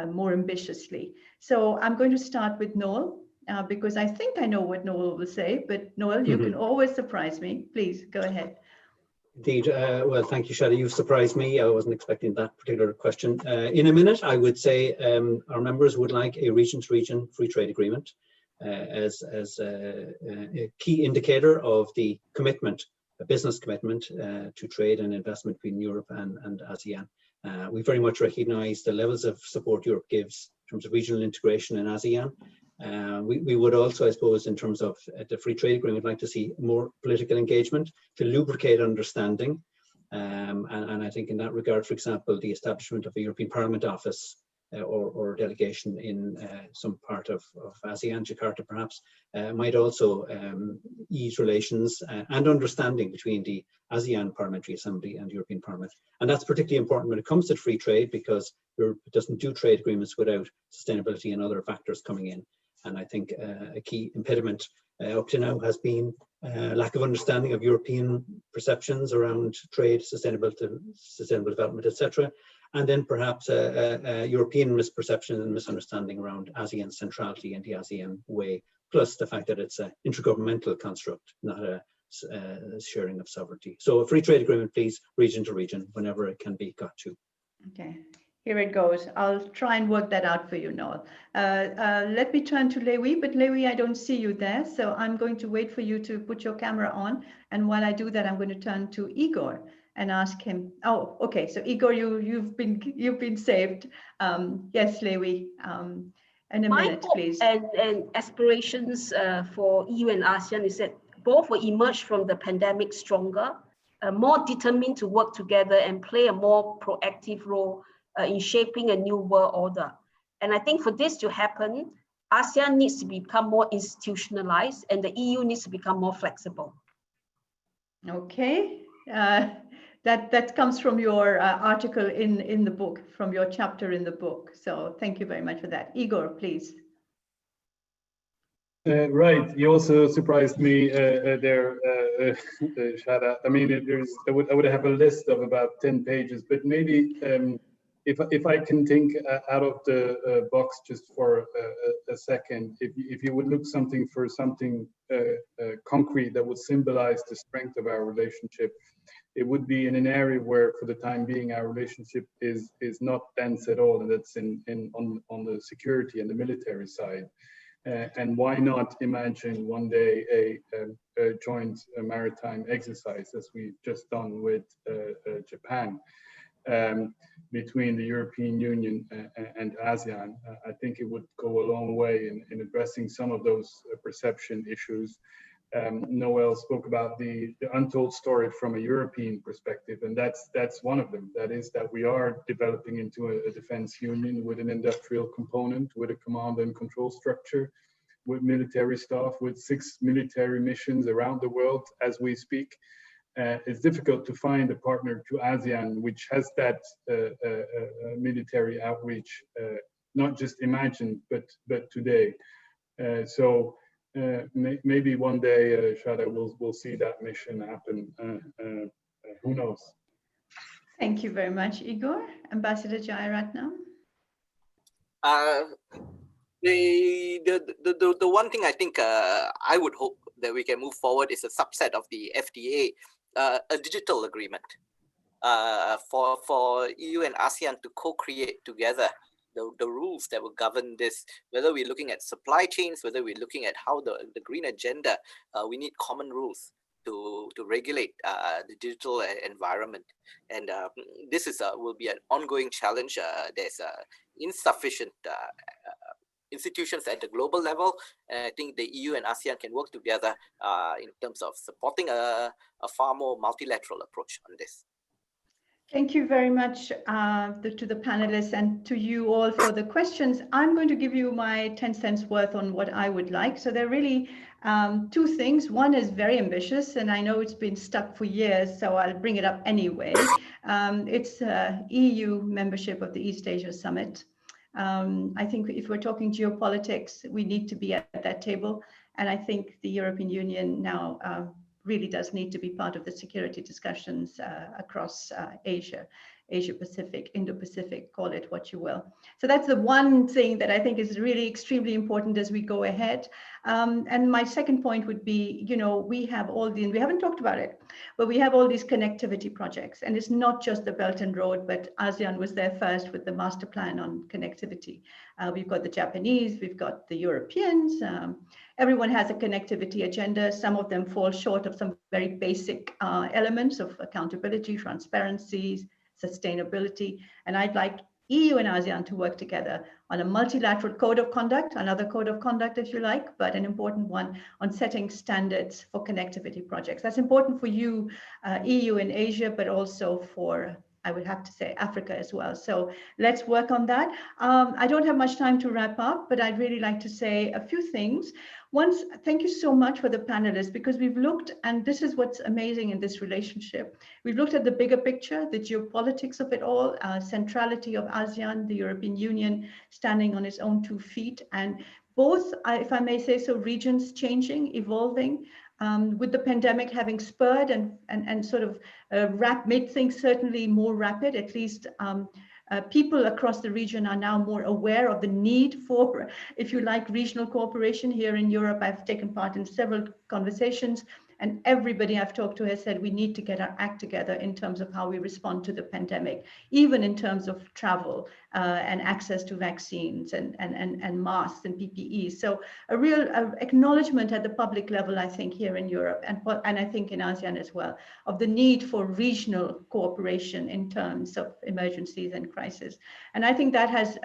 more ambitiously. So I'm going to start with Noel, because I think I know what Noel will say, but Noel, you can always surprise me. Please go ahead. Indeed. Well, thank you, Shada. You've surprised me. I wasn't expecting that particular question. In a minute, I would say our members would like a region-to-region free trade agreement as a key indicator of the commitment, a business commitment to trade and investment between Europe and ASEAN. We very much recognise the levels of support Europe gives in terms of regional integration in ASEAN. We would also, I suppose, in terms of the free trade agreement, like to see more political engagement to lubricate understanding. And I think in that regard, for example, the establishment of a European Parliament office or delegation in some part of ASEAN, Jakarta perhaps, might also ease relations and understanding between the ASEAN Parliamentary Assembly and the European Parliament. And that's particularly important when it comes to free trade, because Europe doesn't do trade agreements without sustainability and other factors coming in. And I think a key impediment up to now has been lack of understanding of European perceptions around trade, sustainable development, etc. And then perhaps a European misperception and misunderstanding around ASEAN centrality and the ASEAN way, plus the fact that it's an intergovernmental construct, not a sharing of sovereignty. So a free trade agreement, please, region to region, whenever it can be got to. Okay. Here it goes. I'll try and work that out for you, Noel. Let me turn to Hwee, but Hwee, I don't see you there, so I'm going to wait for you to put your camera on. And while I do that, I'm going to turn to Igor and ask him. Oh, okay. So Igor, you've been saved. Yes, Hwee. In a minute, please. And aspirations for EU and ASEAN is that both will emerge from the pandemic stronger, more determined to work together and play a more proactive role in shaping a new world order. And I think for this to happen, ASEAN needs to become more institutionalized and the EU needs to become more flexible. Okay, that comes from your article in the book, from your chapter in the book. So thank you very much for that. Igor, please. Right, you also surprised me there, Shada. I mean, I would have a list of about 10 pages, but maybe if I can think out of the box just for a second, if you would look for something concrete that would symbolize the strength of our relationship, it would be in an area where, for the time being, our relationship is not dense at all, and that's on the security and the military side. And why not imagine one day a joint maritime exercise, as we've just done with Japan, between the European Union and ASEAN. I think it would go a long way in addressing some of those perception issues. Noel spoke about the untold story from a European perspective, and that's one of them. That is that we are developing into a defense union with an industrial component, with a command and control structure, with military staff, with 6 military missions around the world as we speak. It's difficult to find a partner to ASEAN which has that military outreach, not just imagined, but today. So maybe one day, Shada, we'll see that mission happen. Who knows? Thank you very much, Igor. Ambassador Jaya Ratnam. The one thing I think I would hope that we can move forward is a subset of the FTA, a digital agreement for EU and ASEAN to co-create together the rules that will govern this, whether we're looking at supply chains, whether we're looking at how the green agenda, we need common rules to regulate the digital environment. And this is will be an ongoing challenge. There's insufficient institutions at the global level, and I think the EU and ASEAN can work together in terms of supporting a far more multilateral approach on this. Thank you very much to the panelists and to you all for the questions. I'm going to give you my 10 cents worth on what I would like. So there are really 2 things. One is very ambitious, and I know it's been stuck for years, so I'll bring it up anyway. It's EU membership of the East Asia Summit. I think if we're talking geopolitics, we need to be at that table. And I think the European Union now really does need to be part of the security discussions across Asia, Asia-Pacific, Indo-Pacific, call it what you will. So that's the one thing that I think is really extremely important as we go ahead. And my second point would be, you know, we have all the, and we haven't talked about it, but we have all these connectivity projects. And it's not just the Belt and Road, but ASEAN was there first with the master plan on connectivity. We've got the Japanese, we've got the Europeans. Everyone has a connectivity agenda. Some of them fall short of some very basic elements of accountability, transparency, sustainability. And I'd like EU and ASEAN to work together on a multilateral code of conduct, another code of conduct, if you like, but an important one on setting standards for connectivity projects. That's important for you, EU and Asia, but also for, I would have to say, Africa as well. So let's work on that. I don't have much time to wrap up, but I'd really like to say a few things. Once, thank you so much for the panelists, because we've looked, and this is what's amazing in this relationship. We've looked at the bigger picture, the geopolitics of it all, centrality of ASEAN, the European Union standing on its own 2 feet, and both, if I may say so, regions changing, evolving, with the pandemic having spurred and sort of made things certainly more rapid, at least people across the region are now more aware of the need for, if you like, regional cooperation. Here in Europe, I've taken part in several conversations, and everybody I've talked to has said we need to get our act together in terms of how we respond to the pandemic, even in terms of travel and access to vaccines and masks and PPE. So a real acknowledgement at the public level, I think, here in Europe and I think in ASEAN as well, of the need for regional cooperation in terms of emergencies and crisis. And I think that has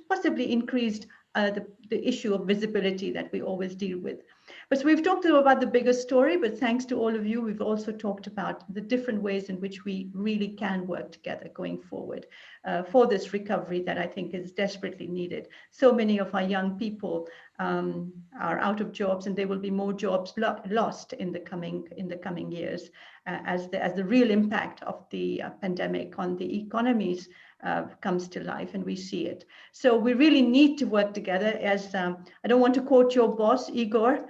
possibly increased the issue of visibility that we always deal with. But so we've talked about the bigger story, but thanks to all of you, we've also talked about the different ways in which we really can work together going forward for this recovery that I think is desperately needed. So many of our young people are out of jobs, and there will be more jobs lost in the coming years as the real impact of the pandemic on the economies comes to life, and we see it. So we really need to work together. As I don't want to quote your boss, Igor,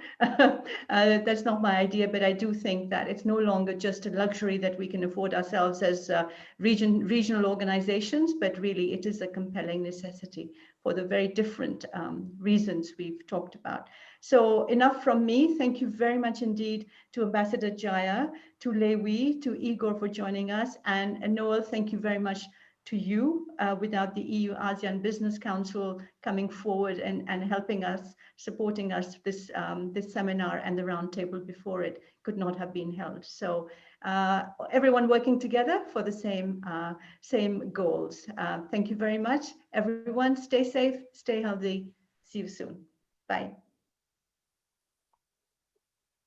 that's not my idea, but I do think that it's no longer just a luxury that we can afford ourselves as regional organizations, but really it is a compelling necessity for the very different reasons we've talked about. So enough from me. Thank you very much indeed to Ambassador Jaya, to Hwee, to Igor for joining us, and Noel, thank you very much to you. Without the EU-ASEAN Business Council coming forward and helping us, supporting us, this seminar and the roundtable before it could not have been held. So everyone working together for the same goals. Thank you very much, everyone. Stay safe, stay healthy. See you soon. Bye.